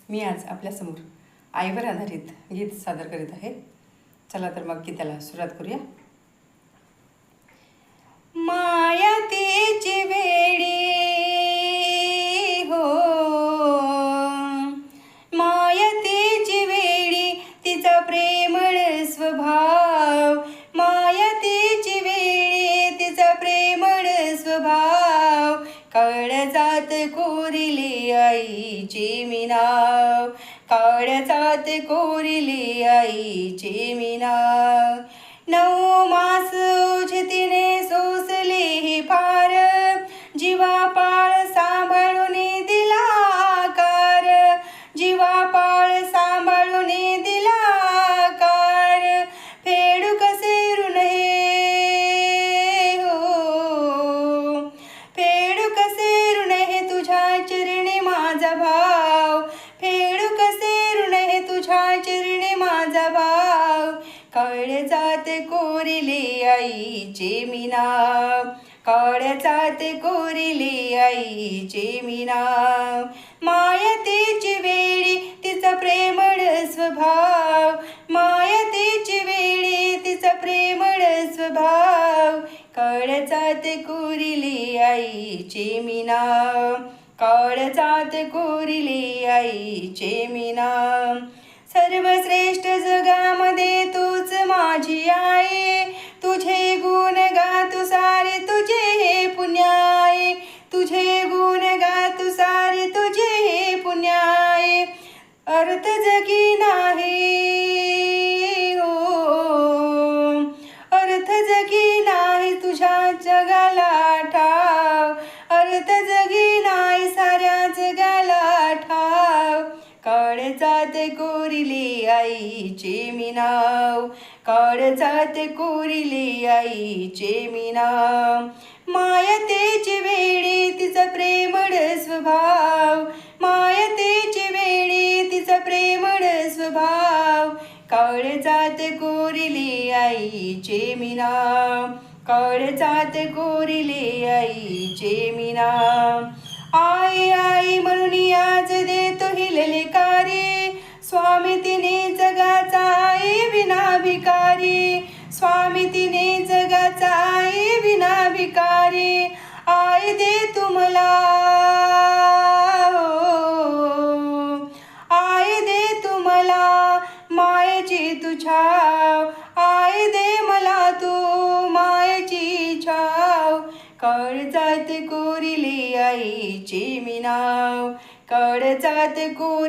मी आज आपल्यासमोर आईवर आधारित गीत सादर करीत आहे. चला तर मग गीताला सुरुवात करूया. मायातीची वेडी हो, मायातीची वेडी तिचा प्रेमळ स्वभाव, मायातीची वेडी तिचा प्रेमळ स्वभाव, काळजात कोरिले आईचे मी नाव, काळजात कोरिले आईचे मी नाव. 9 मास ओझतीने सोसले हे फार, जीवापाळ सांभाळून दिला आकार, जीवापाळ सांभाळून दिला आकार. फेडू कसे ऋण हे हो, फेडू कसे ऋण हे तुझ्या चरणी माझा भाव, फेडू कसे ऋण हे तुझ्या चरणी माझा भाव. काळजात कोरिले आईचे मी नाव, काळजात कोरिले आईचे मी नाव. मायतेची वेडी तिचा प्रेमळ स्वभाव, मायतेची वेडी तिचा प्रेमळ स्वभाव, काळजात कोरिले आईचे मी नाव, काळजात कोरिले आईचे मी नाव. सर्वश्रेष्ठ जगामध्ये तूच माझी आई, तुझे गुण गातु सारे तुझे हे पुण्याई, तुझे गुण गातु सारे तुझे हे पुण्याई. अर्थ जगी नाही हो, अर्थ जगी नाही तुझ्या जगाला ठाव, अर्थ जगी नाही साऱ्या जगाला ठाव. काळजात कोरिले आईचे मी नाव, काळजात कोरिले आईचे मी नाव. मायतेची वेडी तिचा प्रेमळ स्वभाव, मायतेची वेडी तिचा प्रेमळ स्वभाव, काळजात कोरिले आईचे मी नाव, काळजात कोरिले आईचे मी नाव. आई आई म्हणून आज देतो ही ललकारी, स्वामी तिने जगाचा आई विना भिकारी, स्वामी तिने जगाचा आई विना भिकारी. आई दे तुम्हाला हो, आई दे तुम्हाला मायेची तू छाव, आई दे मला तू मायेची छाव. काळजात कोरिले आईचे मी नाव, काळजात कोरिले